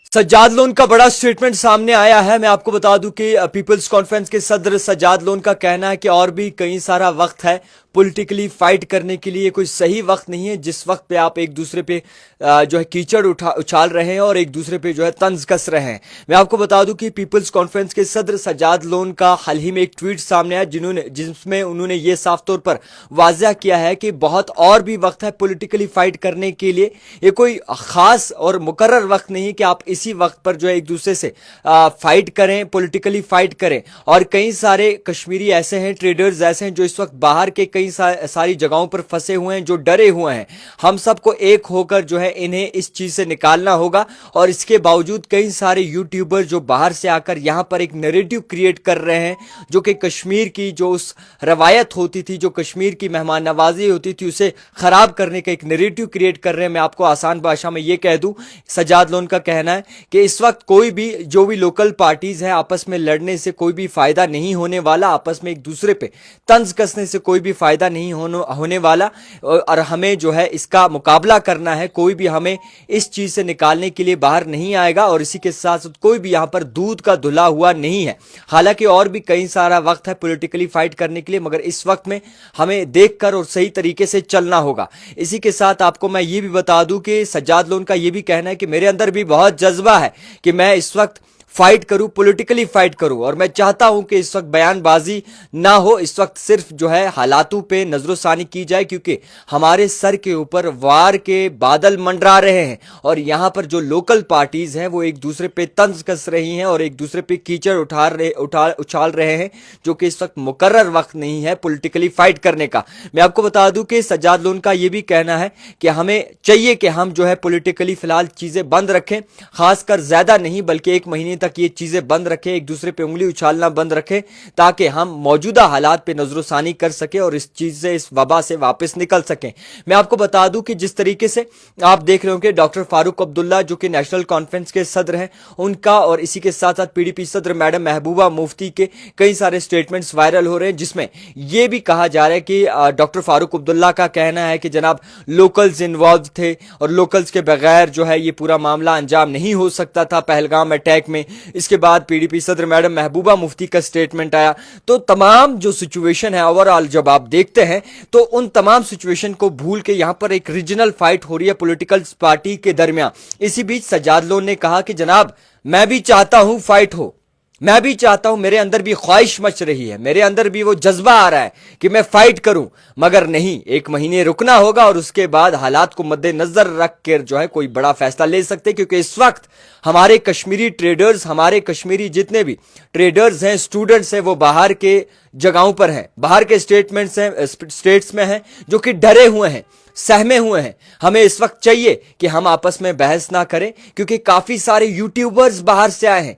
Sajjad loan का बड़ा statement सामने आया है। मैं आपको बता दूं कि पीपल्स कॉन्फ्रेंस के सदर सज्जाद लोन का कहना है कि और भी कई सारा वक्त है पॉलिटिकली फाइट करने के लिए। कोई सही वक्त नहीं है जिस वक्त पे आप एक दूसरे पे जो है कीचड़ उछाल रहे हैं और एक दूसरे पे जो है तंज कस रहे हैं। मैं आपको बता दूं कि पीपल्स कॉन्फ्रेंस के सदर सज्जाद लोन का हाल ही में एक ट्वीट सामने आया जिसमें उन्होंने ये साफ तौर पर वाज़ह किया है कि बहुत और भी वक्त है पॉलिटिकली फाइट करने के लिए। ये कोई खास और मुकर्रर वक्त नहीं कि आप इसी वक्त पर जो है एक दूसरे से फाइट करें, पॉलिटिकली फाइट करें। और कई सारे कश्मीरी ऐसे हैं, ट्रेडर्स ऐसे हैं जो इस वक्त बाहर के कई सारी जगहों पर फंसे हुए हैं, जो डरे हुए हैं। हम सबको एक होकर जो है इन्हें इस चीज से निकालना होगा। और इसके बावजूद कई सारे यूट्यूबर जो बाहर से आकर यहां पर एक नैरेटिव क्रिएट कर रहे हैं, जो कि कश्मीर की जो उस रवायत होती थी, जो कश्मीर की मेहमान नवाजी होती थी, उसे खराब करने का एक नैरेटिव क्रिएट कर रहे हैं। मैं आपको आसान भाषा में ये कह दूं, सज्जाद लोन का कहना है कि इस वक्त कोई भी जो भी लोकल पार्टीज हैं आपस में लड़ने से कोई भी फायदा नहीं होने वाला, आपस में एक दूसरे पे तंज कसने से कोई भी फायदा नहीं होने वाला। और हमें जो है इसका मुकाबला करना है। कोई भी हमें इस चीज से निकालने के लिए बाहर नहीं आएगा और इसी के साथ साथ कोई भी यहां पर दूध का धुला हुआ नहीं है। हालांकि और भी कई सारा वक्त है पॉलिटिकली फाइट करने के लिए, मगर इस वक्त में हमें देखकर और सही तरीके से चलना होगा। इसी के साथ आपको मैं ये भी बता दूं कि सज्जाद लोन का ये भी कहना है कि मेरे अंदर भी बहुत जज्बा है कि मैं इस वक्त फाइट करूं, पॉलिटिकली फाइट करूं। और मैं चाहता हूं कि इस वक्त बयानबाजी ना हो, इस वक्त सिर्फ जो है हालातों पे नजरोसानी की जाए, क्योंकि हमारे सर के ऊपर वार के बादल मंडरा रहे हैं और यहां पर जो लोकल पार्टीज हैं वो एक दूसरे पे तंज कस रही हैं और एक दूसरे पे कीचड़ उछाल रहे हैं, जो कि इस वक्त मुकर्रर वक्त नहीं है पॉलिटिकली फाइट करने का। मैं आपको बता दूं कि सज्जाद लोन का यह भी कहना है कि हमें चाहिए कि हम जो है पॉलिटिकली फिलहाल चीजें बंद रखें, खासकर ज्यादा नहीं बल्कि एक महीने तक ये चीजें बंद रखें, एक दूसरे पे उंगली उछालना बंद रखें, ताकि हम मौजूदा हालात पे नजरोसानी कर सके और इस चीज से, इस वबा से वापस निकल सकें। मैं आपको बता दूं कि जिस तरीके से आप देख रहे हो कि डॉक्टर फारूक अब्दुल्ला जो कि नेशनल कॉन्फ्रेंस के सदर हैं, उनका और इसी के साथ साथ पीडीपी सदर मैडम महबूबा मुफ्ती के कई सारे स्टेटमेंट्स वायरल हो रहे हैं, जिसमें यह भी कहा जा रहा है कि डॉक्टर फारूक अब्दुल्ला का कहना है कि जनाब लोकल्स इन्वॉल्व थे और लोकल्स के बगैर जो है ये पूरा मामला अंजाम नहीं हो सकता था पहलगाम अटैक में। इसके बाद पीडीपी सदर मैडम महबूबा मुफ्ती का स्टेटमेंट आया। तो तमाम जो सिचुएशन है ओवरऑल जब आप देखते हैं तो उन तमाम सिचुएशन को भूल के यहां पर एक रीजनल फाइट हो रही है पॉलिटिकल पार्टी के दरमियान। इसी बीच सज्जाद लोन ने कहा कि जनाब मैं भी चाहता हूं फाइट हो, मैं भी चाहता हूं, मेरे अंदर भी ख्वाहिश मच रही है, मेरे अंदर भी वो जज्बा आ रहा है कि मैं फाइट करूं, मगर नहीं, एक महीने रुकना होगा और उसके बाद हालात को मद्देनजर रख कर जो है कोई बड़ा फैसला ले सकते, क्योंकि इस वक्त हमारे कश्मीरी ट्रेडर्स, हमारे कश्मीरी जितने भी ट्रेडर्स हैं, स्टूडेंट्स हैं, वो बाहर के जगहों पर हैं, बाहर के स्टेट्स में हैं, जो कि डरे हुए हैं, सहमे हुए हैं। हमें इस वक्त चाहिए कि हम आपस में बहस ना करें, क्योंकि काफी सारे यूट्यूबर्स बाहर से आए हैं,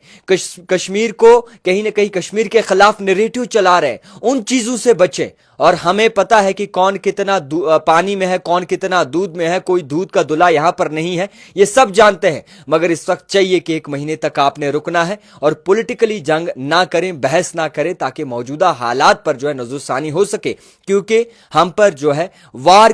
कश्मीर को कहीं ना कहीं कश्मीर के खिलाफ नैरेटिव चला रहे हैं। उन चीजों से बचें। और हमें पता है कि कौन कितना पानी में है, कौन कितना दूध में है, कोई दूध का दुला यहां पर नहीं है, ये सब जानते हैं। मगर इस वक्त चाहिए कि एक महीने तक आपने रुकना है और पॉलिटिकली जंग ना करें, बहस ना करें, ताकि मौजूदा हालात पर जो है नजरसानी हो सके, क्योंकि हम पर जो है वार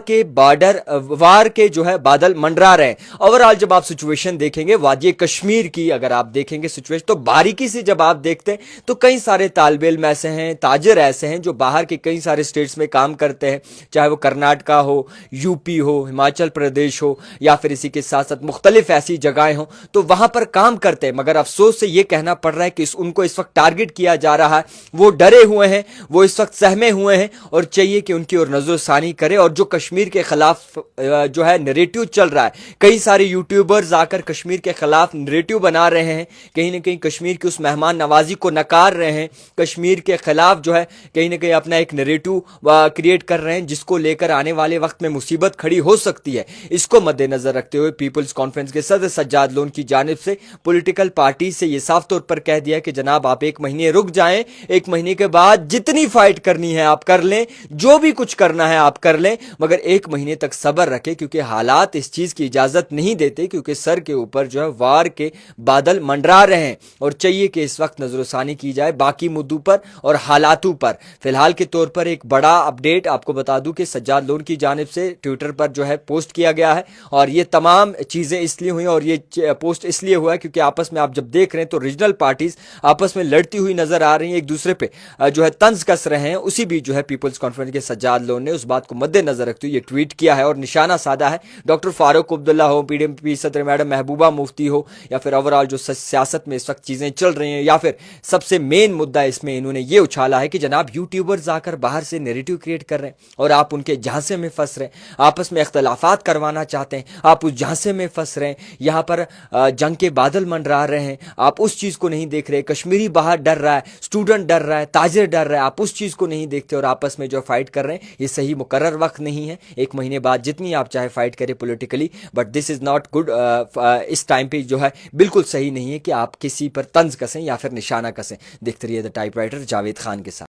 के जो है बादल मंडरा रहे हैं। ओवरऑल जब आप सिचुएशन देखेंगे वादी कश्मीर की, अगर आप देखेंगे सिचुएशन, तो बारीकी से जब आप देखते हैं तो कई सारे तालिबे इल्म ऐसे हैं, ताजिर ऐसे हैं जो बाहर के कई सारे स्टेट्स में काम करते हैं, चाहे वो कर्नाटका हो, यूपी हो, हिमाचल प्रदेश हो, या फिर इसी के साथ साथ मुख्तलिफ ऐसी जगहें हो, तो वहां पर काम करते हैं। मगर अफसोस से यह कहना पड़ रहा है कि उनको इस वक्त टारगेट किया जा रहा है, वो डरे हुए हैं, वो इस वक्त सहमे हुए हैं और चाहिए कि उनकी ओर नजरसानी करें। और जो कश्मीर के खिलाफ जो है नैरेटिव चल रहा है, कई सारे यूट्यूबर्स आकर कश्मीर के खिलाफ नैरेटिव बना रहे हैं, कहीं ना कहीं कश्मीर की उस मेहमान नवाजी को नकार रहे हैं, कश्मीर के खिलाफ जो है कहीं ना कहीं अपना एक नैरेटिव क्रिएट कर रहे हैं, जिसको लेकर आने वाले वक्त में मुसीबत खड़ी हो सकती है। इसको मद्देनजर रखते हुए पीपल्स कॉन्फ्रेंस के सदर सज्जाद लोन की जानिब से पॉलिटिकल पार्टी से यह साफ तौर पर कह दिया कि जनाब आप एक महीने रुक जाएं, एक महीने के बाद जितनी फाइट करनी है आप कर लें, जो भी कुछ करना है आप कर लें, मगर एक महीने तक सब्र रखें, क्योंकि हालात इस चीज की इजाजत नहीं देते, क्योंकि सर के ऊपर जो है वार के बादल मंडरा रहे हैं और चाहिए कि इस वक्त नजरसानी की जाए बाकी मुद्दों पर और हालातों पर। फिलहाल के तौर पर एक बड़ा अपडेट आपको बता दूं कि सज्जाद लोन की जानिब से ट्विटर पर जो है पोस्ट किया गया है, और ये तमाम चीज़ें इसलिए हुई और ये पोस्ट इसलिए हुआ है क्योंकि आपस में आप जब देख रहे हैं तो रीजनल पार्टीज आपस में लड़ती हुई नजर आ रही हैं, एक दूसरे पे जो है तंज कस रहे हैं। उसी बीच जो है पीपल्स कॉन्फ्रेंस के सज्जाद लोन ने उस बात को मद्देनजर रखते हुए ये ट्वीट किया है और निशाना साधा है डॉक्टर फारूक अब्दुल्ला हो, पीडीएम सदर मैडम महबूबा मुफ्ती हो, या फिर ओवरऑल जो सियासत में इस वक्त चीजें चल रही हैं, या फिर सबसे मेन मुद्दा इसमें इन्होंने ये उछाला है कि जनाब यूट्यूबर्स आकर बाहर से नैरेटिव क्रिएट कर रहे हैं और आप उनके झांसे में फंस रहे हैं, आपस में इख्तलाफात करवाना चाहते हैं, आप उस झांसे में फंस रहे हैं, यहाँ पर जंग के बादल मंडरा रहे हैं, आप उस चीज को नहीं देख रहे, कश्मीरी बाहर डर रहा है, स्टूडेंट डर रहा है, ताजिर डर रहा है, आप उस चीज को नहीं देखते और आपस में जो फाइट कर रहे हैं, ये सही मुकर्रर वक्त नहीं है। एक महीने बाद जितनी आप चाहे फाइट करें politically, but this is not good. इस टाइम पे जो है बिल्कुल सही नहीं है कि आप किसी पर तंज कसें या फिर निशाना कसें। देखते रहिए द टाइपराइटर जावेद खान के साथ।